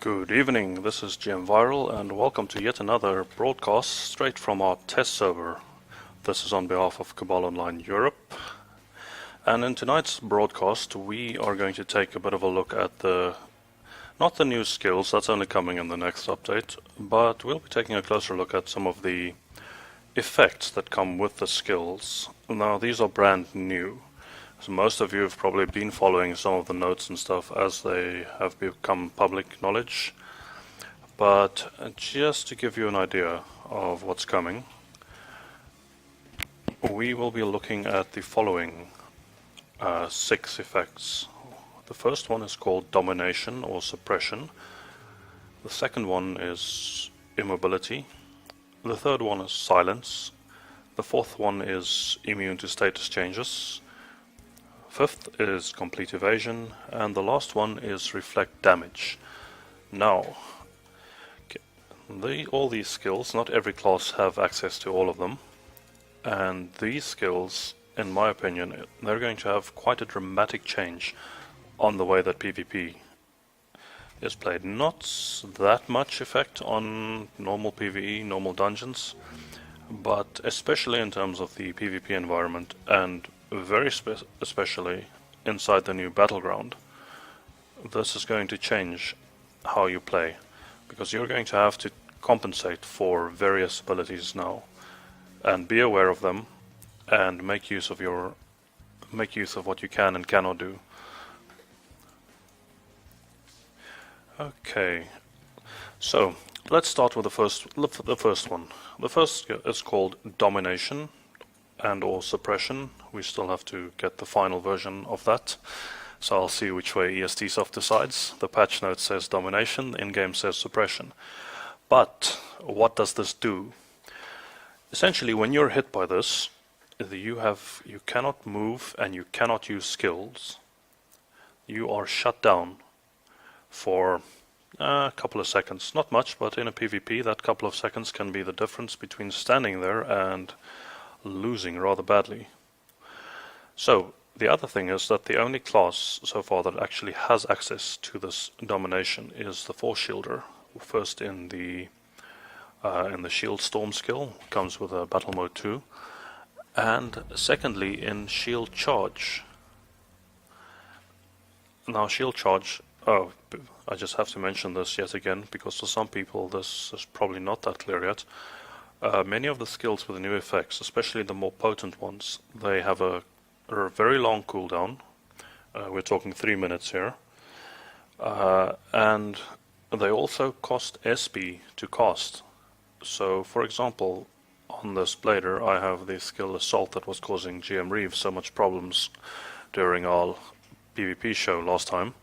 Good evening, this is GM Viral and welcome to yet another broadcast straight from our test server. This is on behalf of Cabal Online Europe. And in tonight's broadcast we are going to take a bit of a look at not the new skills, that's only coming in the next update, but we'll be taking a closer look at some of the effects that come with the skills. Now these are brand new. So most of you have probably been following some of the notes and stuff as they have become public knowledge. But just to give you an idea of what's coming, we will be looking at the following 6 effects. The first one is called Domination or Suppression. The second one is Immobility. The third one is Silence. The fourth one is Immune to Status Changes. Fifth is Complete Evasion, and the last one is Reflect Damage. Now, all these skills, not every class have access to all of them, and these skills, in my opinion, they're going to have quite a dramatic change on the way that PvP is played. Not that much effect on normal PvE, normal dungeons, but especially in terms of the PvP environment and very especially inside the new battleground. This is going to change how you play, because you're going to have to compensate for various abilities now and be aware of them and make use of what you can and cannot do. Okay, so let's start with the first one. The first is called Domination and or Suppression. We still have to get the final version of that, so I'll see which way ESTsoft decides. The patch note says Domination, the in-game says Suppression. But what does this do? Essentially, when you're hit by this, you cannot move and you cannot use skills. You are shut down for a couple of seconds. Not much, but in a PvP that couple of seconds can be the difference between standing there and losing rather badly. So the other thing is that the only class so far that actually has access to this Domination is the Force Shielder. First in the Shield Storm skill, comes with a Battle Mode 2, and secondly in Shield Charge. Now Shield Charge, I just have to mention this yet again because for some people this is probably not that clear yet. Many of the skills with the new effects, especially the more potent ones, they have a very long cooldown. We're talking 3 minutes here. And they also cost SP to cast. So, for example, on this blader I have the skill Assault that was causing GM Reeves so much problems during our PvP show last time.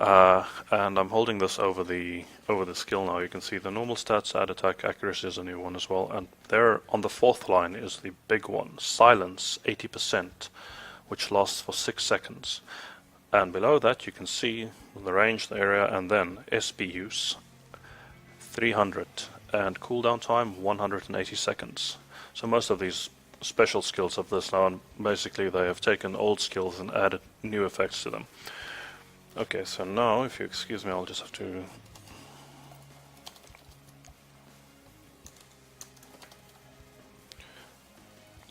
And I'm holding this over the skill now. You can see the normal stats, add attack, accuracy is a new one as well, and there on the 4th line is the big one, Silence 80%, which lasts for 6 seconds. And below that you can see the range, the area, and then SP use 300 and cooldown time 180 seconds. So most of these special skills of this now, and basically they have taken old skills and added new effects to them. Okay, so now, if you excuse me, I'll just have to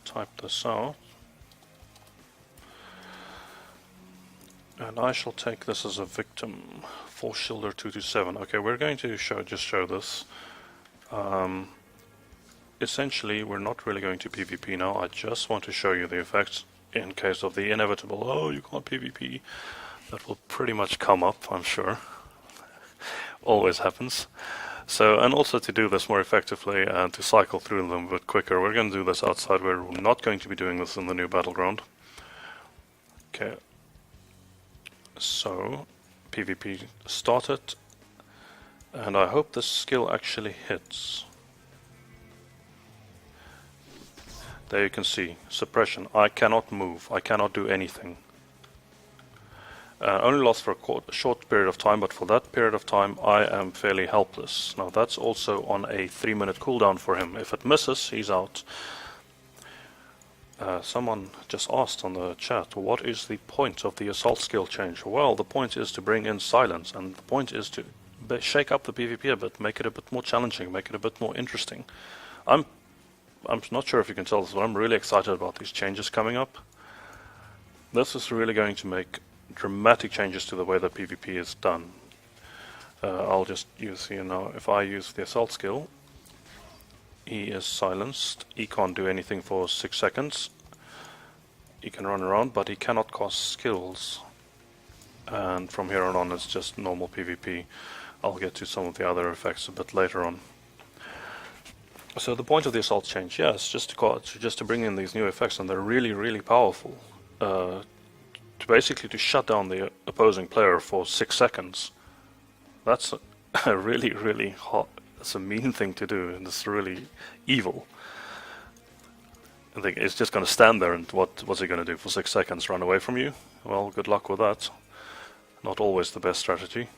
type this out. And I shall take this as a victim, Force Shielder 227. Okay, we're going to just show this. Essentially, we're not really going to PvP now. I just want to show you the effects in case of the inevitable, oh, you can't PvP. That will pretty much come up, I'm sure. Always happens. So, and also to do this more effectively and to cycle through them a bit quicker, we're going to do this outside. We're not going to be doing this in the new battleground. Okay. So, PvP started. And I hope this skill actually hits. There you can see, Suppression. I cannot move. I cannot do anything. Only lasts for a short period of time, but for that period of time I am fairly helpless. Now that's also on a 3-minute cooldown for him. If it misses, he's out. Someone just asked on the chat, what is the point of the assault skill change? Well, the point is to bring in silence, and the point is to shake up the PvP a bit, make it a bit more challenging, make it a bit more interesting. I'm not sure if you can tell this, but I'm really excited about these changes coming up. This is really going to make dramatic changes to the way that PvP is done. I'll just use here now, if I use the assault skill, he is silenced, he can't do anything for 6 seconds. He can run around, but he cannot cast skills. And from here on it's just normal PvP. I'll get to some of the other effects a bit later on. So the point of the assault change, yes, just to bring in these new effects, and they're really, really powerful. To shut down the opposing player for 6 seconds. That's a really, really hot. That's a mean thing to do, and it's really evil. I think it's just going to stand there, and what's he going to do for 6 seconds? Run away from you? Well, good luck with that. Not always the best strategy.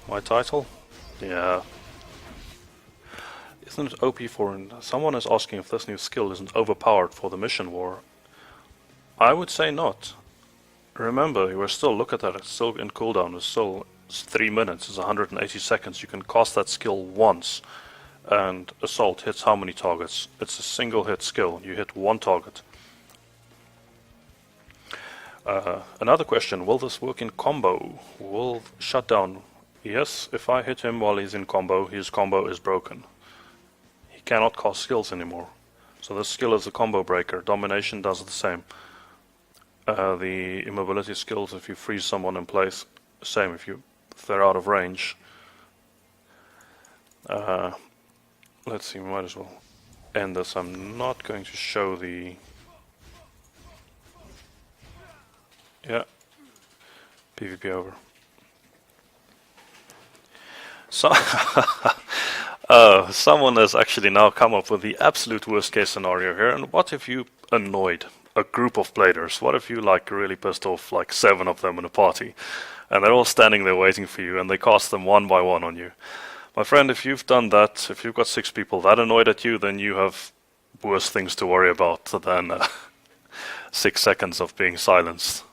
My title? Yeah. Isn't it OP for... Someone is asking if this new skill isn't overpowered for the mission war. I would say not. Remember, you still look at that, it's still in cooldown, it's 3 minutes, it's 180 seconds. You can cast that skill once, and assault hits how many targets? It's a single hit skill, you hit one target. Another question, will this work in combo? Will shut down? Yes, if I hit him while he's in combo, his combo is broken. He cannot cast skills anymore. So this skill is a combo breaker. Domination does the same. The immobility skills, if you freeze someone in place, same if they're out of range. Let's see, we might as well end this. I'm not going to show the... Yeah, PvP over. So, someone has actually now come up with the absolute worst case scenario here. And what if you annoyed a group of players? What if you really pissed off 7 of them in a party, and they're all standing there waiting for you, and they cast them one by one on you? My friend, if you've done that, if you've got 6 people that annoyed at you, then you have worse things to worry about than 6 seconds of being silenced.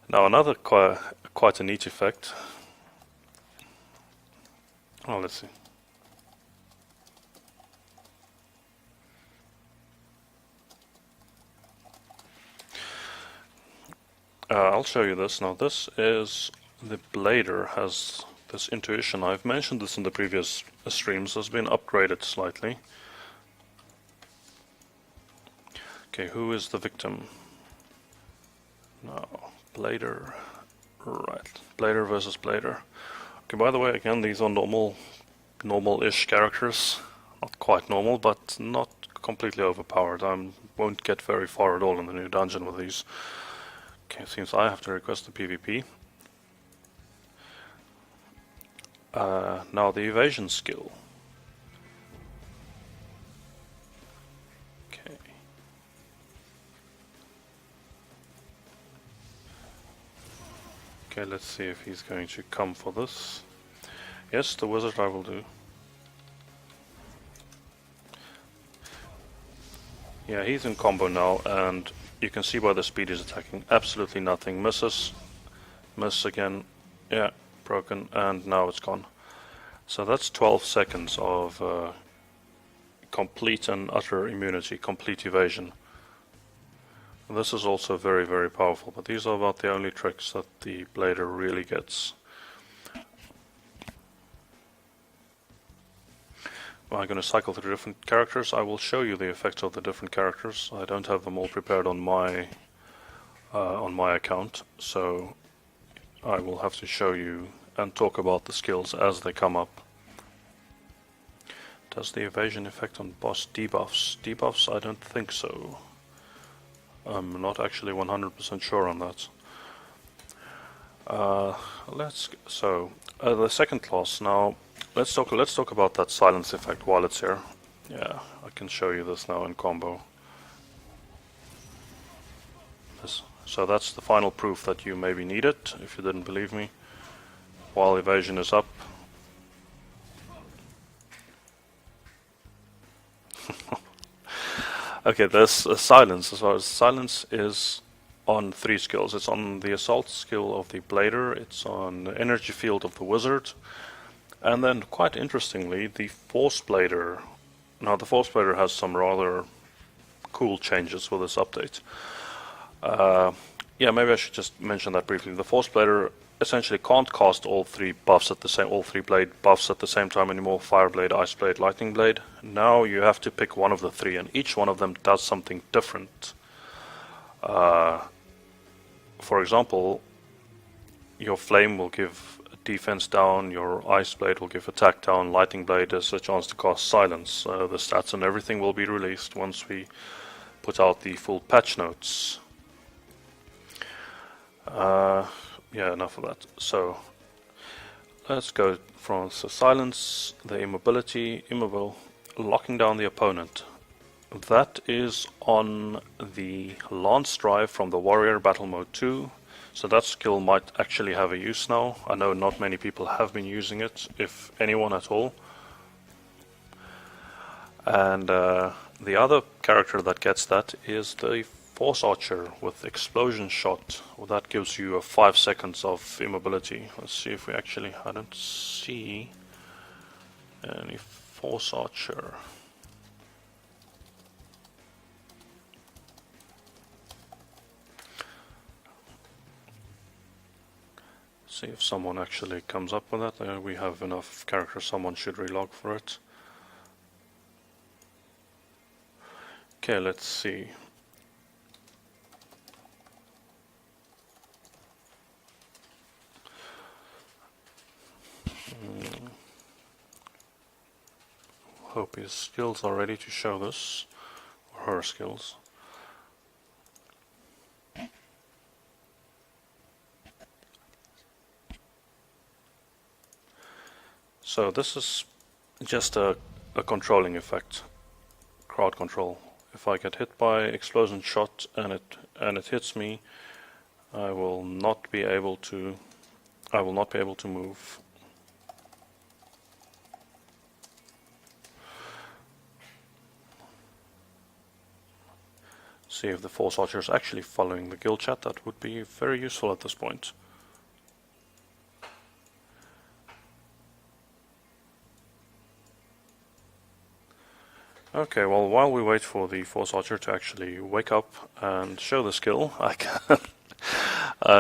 Now another quite a neat effect. Oh, let's see. I'll show you this now. This is the Blader has this intuition. I've mentioned this in the previous streams. Has been upgraded slightly. Okay, who is the victim? Now, Blader. Right, Blader versus Blader. Okay, by the way, again, these are normal-ish characters. Not quite normal, but not completely overpowered. I won't get very far at all in the new dungeon with these. Okay, it seems I have to request the PvP. Now the evasion skill. Okay. Okay, let's see if he's going to come for this. Yes, the wizard I will do. Yeah, he's in combo now, and you can see by the speed he's attacking. Absolutely nothing. Misses. Miss again. Yeah, broken. And now it's gone. So that's 12 seconds of complete and utter immunity, complete evasion. This is also very, very powerful. But these are about the only tricks that the Blader really gets. I'm going to cycle through different characters. I will show you the effects of the different characters. I don't have them all prepared on my account, so I will have to show you and talk about the skills as they come up. Does the evasion effect on boss debuffs? Debuffs? I don't think so. I'm not actually 100% sure on that. The second class now. Let's talk about that silence effect while it's here. Yeah, I can show you this now in combo. So that's the final proof that you maybe need it, if you didn't believe me. While evasion is up. Okay, there's silence as well. Silence is on 3 skills. It's on the assault skill of the blader, it's on the energy field of the wizard, and then quite interestingly, the force blader. Now the force blader has some rather cool changes with this update. Yeah, maybe I should just mention that briefly. The force blader essentially can't cast all 3 blade buffs at the same time anymore: fire blade, ice blade, lightning blade. Now you have to pick one of the 3, and each one of them does something different. For example, your flame will give defense down, your ice blade will give attack down, lightning blade has a chance to cast silence. The stats and everything will be released once we put out the full patch notes. Yeah, enough of that. So let's go from the silence, the immobility, immobile, locking down the opponent. That is on the Lance Drive from the Warrior Battle Mode 2. So that skill might actually have a use now. I know not many people have been using it, if anyone at all. And the other character that gets that is the Force Archer with Explosion Shot. Well, that gives you a 5 seconds of immobility. Let's see if we actually... I don't see any Force Archer. See if someone actually comes up with that. We have enough characters, someone should relog for it. Okay, let's see. Hope his skills are ready to show this, or her skills. So this is just a controlling effect, crowd control. If I get hit by explosion shot and it hits me, I will not be able to move. See if the Force Archer is actually following the guild chat. That would be very useful at this point. Okay, well, while we wait for the Force Archer to actually wake up and show the skill, I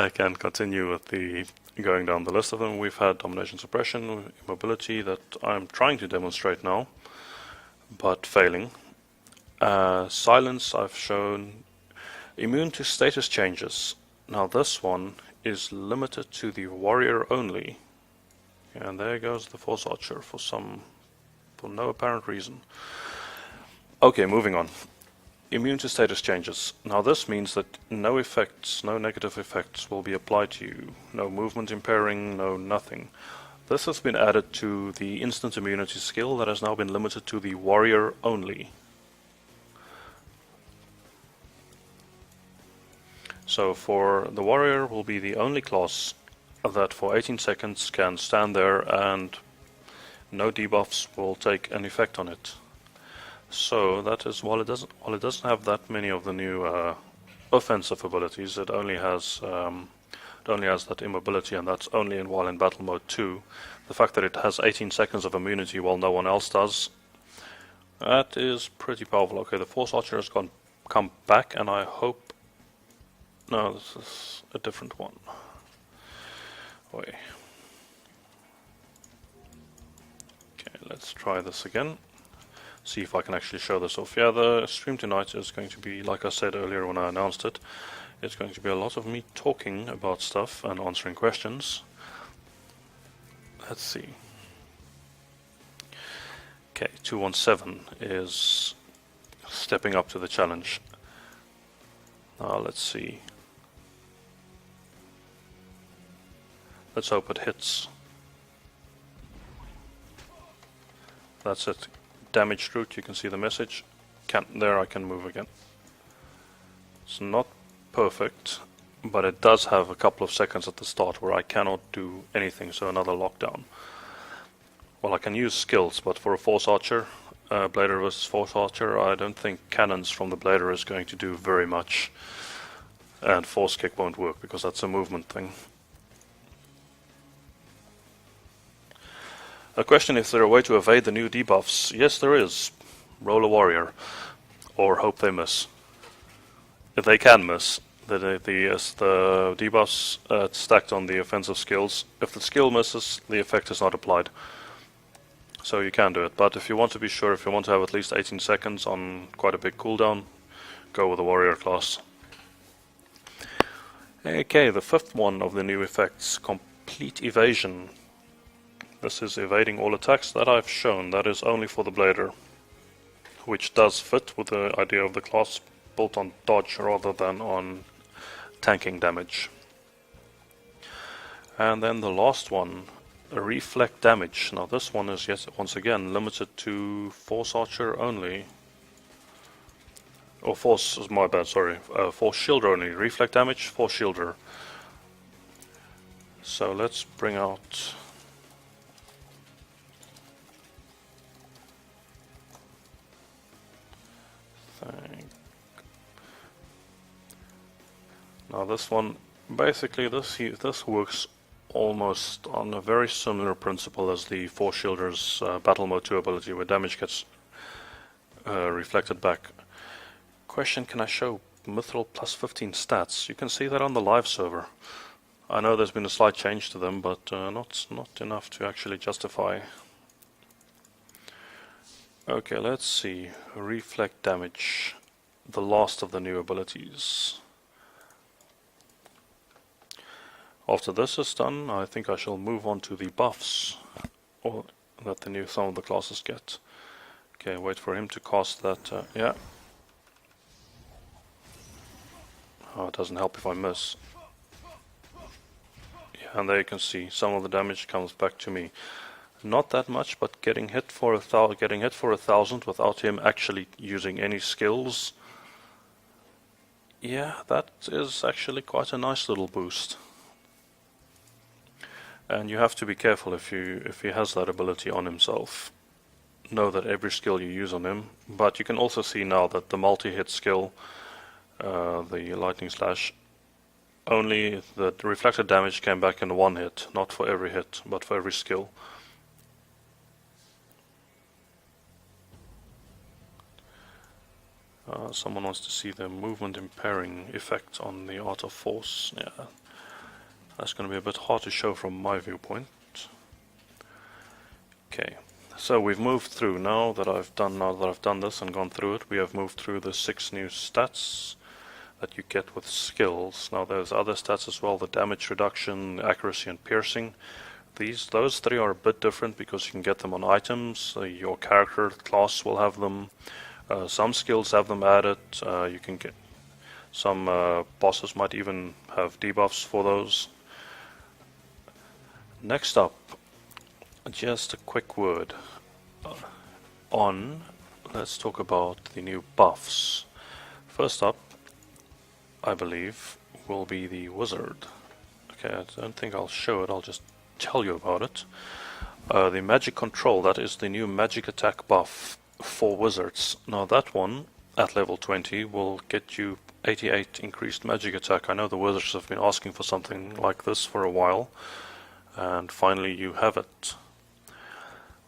can continue with the going down the list of them. We've had Domination, Suppression, Immobility that I'm trying to demonstrate now, but failing. Silence I've shown. Immune to status changes. Now this one is limited to the warrior only. And there goes the Force Archer for no apparent reason. Okay, moving on. Immune to status changes. Now this means that no negative effects will be applied to you. No movement impairing, no nothing. This has been added to the instant immunity skill that has now been limited to the warrior only. So for the warrior will be the only class that for 18 seconds can stand there and no debuffs will take an effect on it. So that is, while it doesn't have that many of the new offensive abilities, it only has that immobility, and that's only while in battle mode 2. The fact that it has 18 seconds of immunity while no one else does, that is pretty powerful. Okay, the Force Archer has come back, and I hope... No, this is a different one. Wait. Okay, let's try this again. See if I can actually show this off. Yeah, the stream tonight is going to be, like I said earlier when I announced it, it's going to be a lot of me talking about stuff and answering questions. Let's see. Okay, 217 is stepping up to the challenge. Now let's see. Let's hope it hits. That's it. Damaged route, you can see the message. There I can move again. It's not perfect, but it does have a couple of seconds at the start where I cannot do anything, so another lockdown. Well, I can use skills, but for a Force Archer, Blader versus Force Archer, I don't think cannons from the Blader is going to do very much. And Force Kick won't work because that's a movement thing. A question: is there a way to evade the new debuffs? Yes, there is. Roll a warrior. Or hope they miss. If they can miss, the debuffs stacked on the offensive skills. If the skill misses, the effect is not applied. So you can do it, but if you want to be sure, if you want to have at least 18 seconds on quite a big cooldown, go with the warrior class. Okay, the fifth one of the new effects, complete evasion. This is evading all attacks that I've shown. That is only for the Blader, which does fit with the idea of the class built on dodge rather than on tanking damage. And then the last one, reflect damage. Now this one is once again limited to Force Archer only. Or Force, my bad, sorry. Force Shielder only. Reflect damage, Force Shielder. So let's bring out... Now this one, basically this works almost on a very similar principle as the Force Shielder's Battle Mode 2 ability, where damage gets reflected back. Question: can I show Mithril plus 15 stats? You can see that on the live server. I know there's been a slight change to them, but not enough to actually justify. Okay, let's see. Reflect damage, the last of the new abilities. After this is done, I think I shall move on to the buffs that some of the classes get. Okay, wait for him to cast that. Yeah. Oh, it doesn't help if I miss. Yeah, and there you can see some of the damage comes back to me. Not that much, but getting hit for 1,000 without him actually using any skills. Yeah, that is actually quite a nice little boost. And you have to be careful if he has that ability on himself. Know that every skill you use on him, but you can also see now that the multi-hit skill, the lightning slash, only the reflected damage came back in one hit, not for every hit, but for every skill. Someone wants to see the movement impairing effect on the Art of Force. Yeah, that's going to be a bit hard to show from my viewpoint. Okay, so we've moved through. Now that I've done this and gone through it, we have moved through the 6 new stats that you get with skills. Now there's other stats as well: the damage reduction, accuracy, and piercing. Those 3 are a bit different because you can get them on items. Your character class will have them. Some skills have them added. You can get some bosses might even have debuffs for those. Next up, just a quick word on. Let's talk about the new buffs. First up, I believe, will be the wizard. Okay, I don't think I'll show it. I'll just tell you about it. The magic control. That is the new magic attack buff for wizards. Now that one at level 20 will get you 88 increased magic attack. I know the wizards have been asking for something like this for a while, and finally you have it.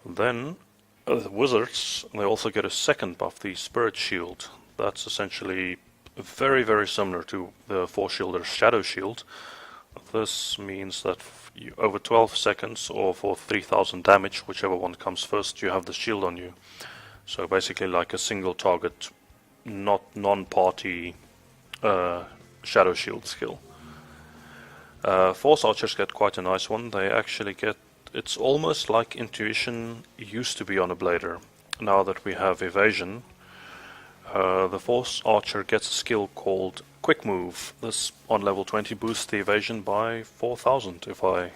Then the wizards, they also get a second buff, the spirit shield. That's essentially very, very similar to the Force Shielder's Shadow Shield. This means that over 12 seconds or for 3,000 damage, whichever one comes first, you have the shield on you. So basically like a single target, not non-party Shadow Shield skill. Force Archers get quite a nice one. They actually get, it's almost like Intuition used to be on a Blader. Now that we have Evasion, the Force Archer gets a skill called Quick Move. This on level 20 boosts the evasion by 4,000 if I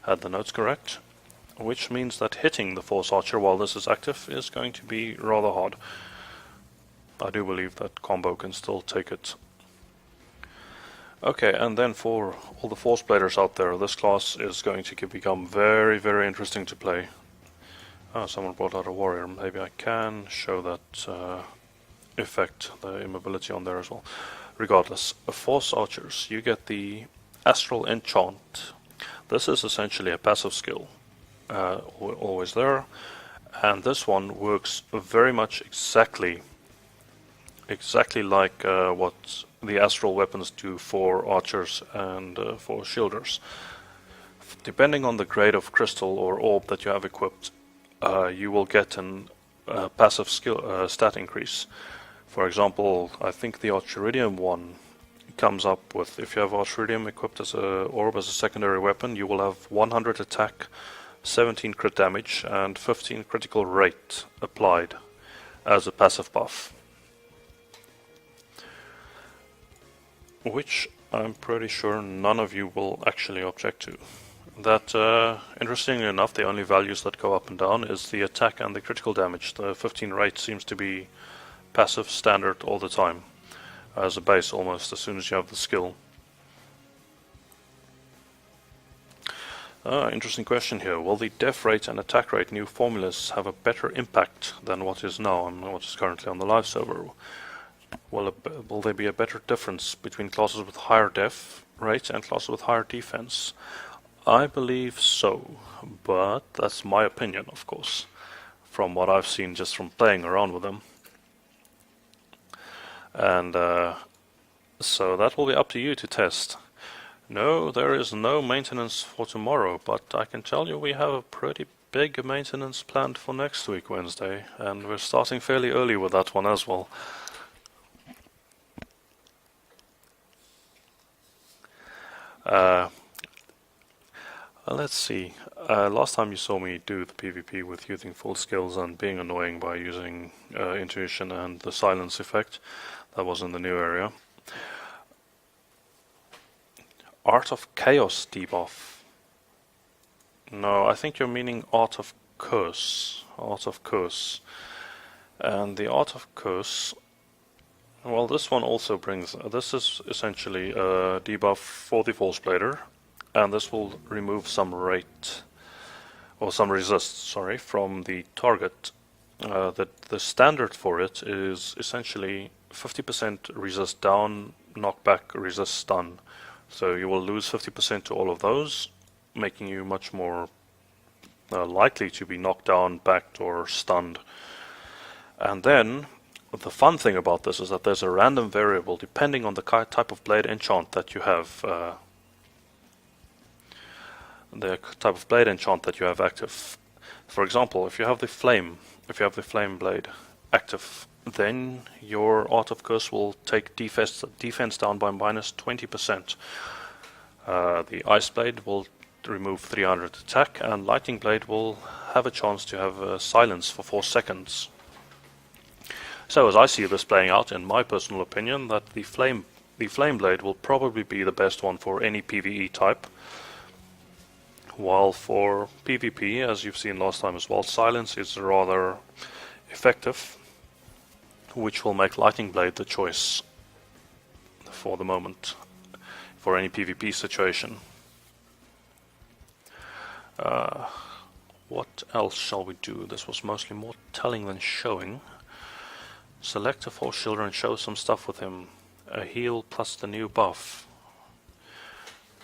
had the notes correct. Which means that hitting the Force Archer while this is active is going to be rather hard. I do believe that combo can still take it. Okay, and then for all the Force Bladers out there, this class is going to become very, very interesting to play. Someone brought out a warrior. Maybe I can show that effect, the immobility on there as well. Regardless, force archers, you get the astral enchant. This is essentially a passive skill, always there, and this one works very much exactly like what the astral weapons do for archers and for shielders. Depending on the grade of crystal or orb that you have equipped, you will get an passive skill stat increase. For example, I think the Archeridium one comes up with, if you have Archeridium equipped as a orb as a secondary weapon, you will have 100 attack, 17 crit damage, and 15 critical rate applied as a passive buff. Which I'm pretty sure none of you will actually object to. That, interestingly enough, the only values that go up and down is the attack and the critical damage. The 15 rate seems to be passive standard all the time, as a base almost as soon as you have the skill. Interesting question here. Will the def rate and attack rate new formulas have a better impact than what is now and what is currently on the live server? Will there be a better difference between classes with higher def rate and classes with higher defense? I believe so, but that's my opinion, of course, from what I've seen just from playing around with them. And so that will be up to you to test. No, there is no maintenance for tomorrow, but I can tell you we have a pretty big maintenance planned for next week, Wednesday, and we're starting fairly early with that one as well. Let's see. Last time you saw me do the PvP with using full skills and being annoying by using intuition and the silence effect. That was in the new area. Art of Chaos debuff. No, I think you're meaning Art of Curse. Art of Curse. And the Art of Curse... Well, this one also brings... this is essentially a debuff for the Force Blader. And this will remove some rate, or some resist, sorry, from the target. The standard for it is essentially 50% resist down, knockback, resist stun. So you will lose 50% to all of those, making you much more likely to be knocked down, backed, or stunned. And then, the fun thing about this is that there's a random variable depending on the type of blade enchant that you have. The type of blade enchant that you have active. For example, if you have the flame blade active, then your Art of Curse will take defense down by minus 20%. The ice blade will remove 300 attack, and lightning blade will have a chance to have silence for 4 seconds. So as I see this playing out, in my personal opinion, that the flame blade will probably be the best one for any PvE type. While for PvP, as you've seen last time as well, silence is rather effective, which will make Lightning Blade the choice for the moment, for any PvP situation. What else shall we do? This was mostly more telling than showing. Select a Force Shielder and show some stuff with him. A heal plus the new buff.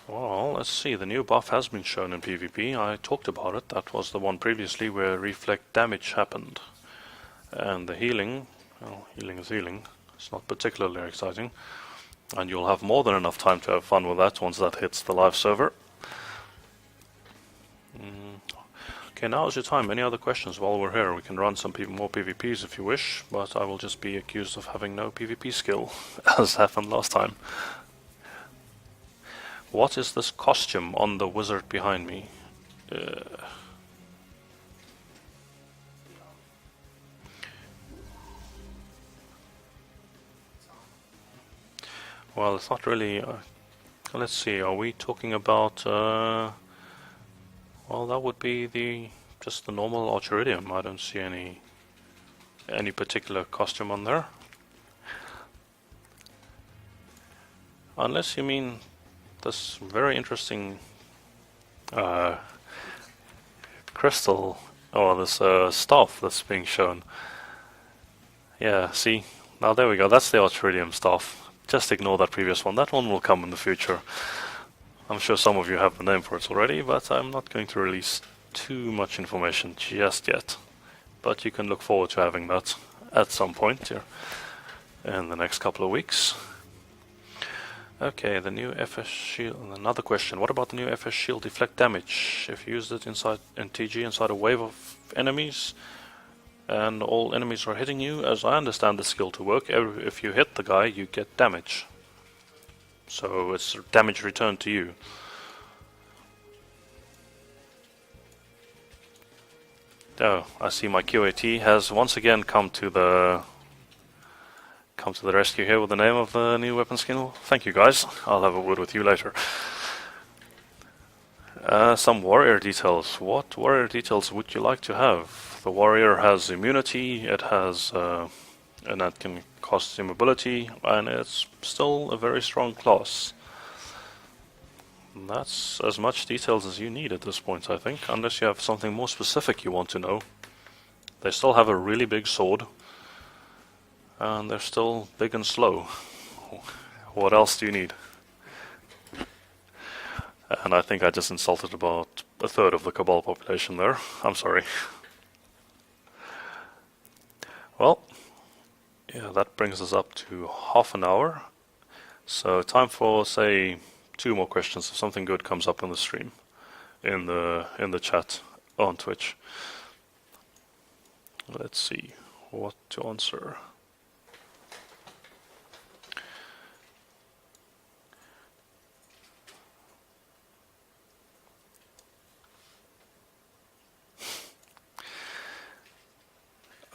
Well, let's see, the new buff has been shown in PvP. I talked about it. That was the one previously where reflect damage happened. And the healing, well, healing is healing. It's not particularly exciting. And you'll have more than enough time to have fun with that once that hits the live server. Okay, now is your time. Any other questions while we're here? We can run some more PvPs if you wish, but I will just be accused of having no PvP skill, as happened last time. What is this costume on the wizard behind me? Well, it's not really... let's see, are we talking about... well, that would be just the normal Archeridium. I don't see any particular costume on there. Unless you mean this very interesting crystal Oh, this staff that's being shown. Yeah, see? Now there we go, that's the Archeridium staff. Just ignore that previous one, that one will come in the future. I'm sure some of you have the name for it already, but I'm not going to release too much information just yet. But you can look forward to having that at some point here in the next couple of weeks. Okay, the new FS shield. Another question, what about the new FS shield deflect damage? If you used it inside NTG inside a wave of enemies and all enemies are hitting you, as I understand the skill to work, if you hit the guy you get damage. So it's damage returned to you. Oh, I see my QAT has once again come to the rescue here with the name of the new weapon skin. Thank you guys, I'll have a word with you later. Some warrior details. What warrior details would you like to have? The warrior has immunity, it has and that can cost immobility, and it's still a very strong class. And that's as much details as you need at this point, I think, unless you have something more specific you want to know. They still have a really big sword, and they're still big and slow. What else do you need? And I think I just insulted about a third of the Cabal population there. I'm sorry. Well, yeah, that brings us up to half an hour. So time for, say, 2 more questions if something good comes up in the stream, in the chat on Twitch. Let's see what to answer.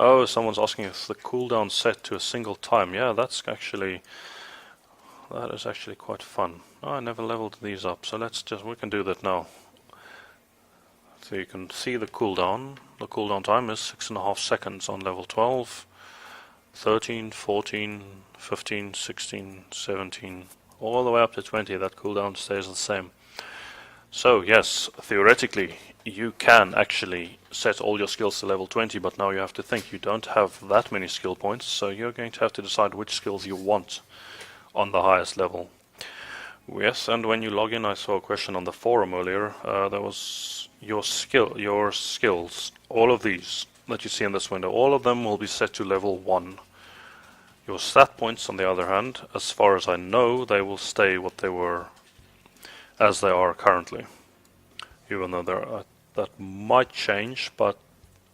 Oh, someone's asking if the cooldown set to a single time. Yeah, that is actually quite fun. Oh, I never leveled these up, so we can do that now. So you can see the cooldown. The cooldown time is 6.5 seconds on level 12, 13, 14, 15, 16, 17, all the way up to 20. That cooldown stays the same. So yes, theoretically you can actually set all your skills to level 20, but now you have to think you don't have that many skill points, so you're going to have to decide which skills you want on the highest level. Yes, and when you log in, I saw a question on the forum earlier. There was your skills, all of these that you see in this window, all of them will be set to level 1. Your stat points, on the other hand, as far as I know, they will stay what they were as they are currently, even though that might change, but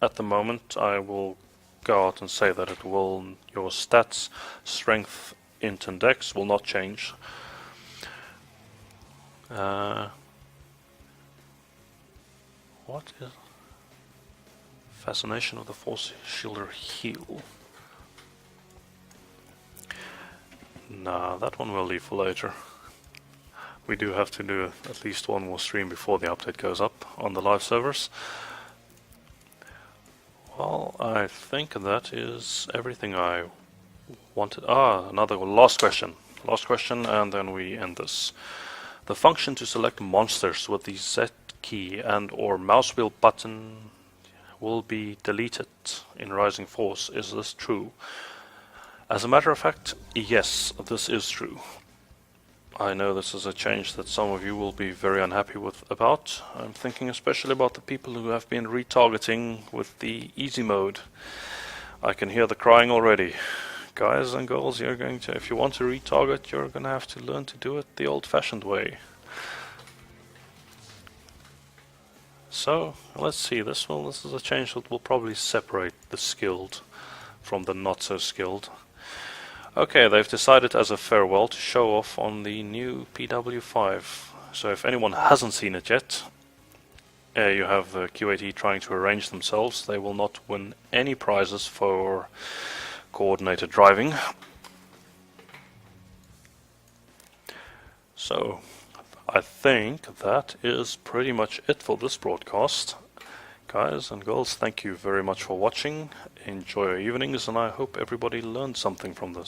at the moment I will go out and say that your stats, strength, int and dex will not change. What is Fascination of the Force Shielder heal? Nah, that one we'll leave for later. We do have to do at least one more stream before the update goes up on the live servers. Well, I think that is everything I wanted. Another last question. Last question, and then we end this. The function to select monsters with the Z key and or mouse wheel button will be deleted in Rising Force. Is this true? As a matter of fact, yes, this is true. I know this is a change that some of you will be very unhappy about. I'm thinking especially about the people who have been retargeting with the easy mode. I can hear the crying already. Guys and girls, if you want to retarget, you're going to have to learn to do it the old-fashioned way. So, let's see, this is a change that will probably separate the skilled from the not so skilled. Okay, they've decided as a farewell to show off on the new PW5. So if anyone hasn't seen it yet, you have the QAT trying to arrange themselves. They will not win any prizes for coordinated driving. So I think that is pretty much it for this broadcast. Guys and girls, thank you very much for watching. Enjoy your evenings, and I hope everybody learned something from this.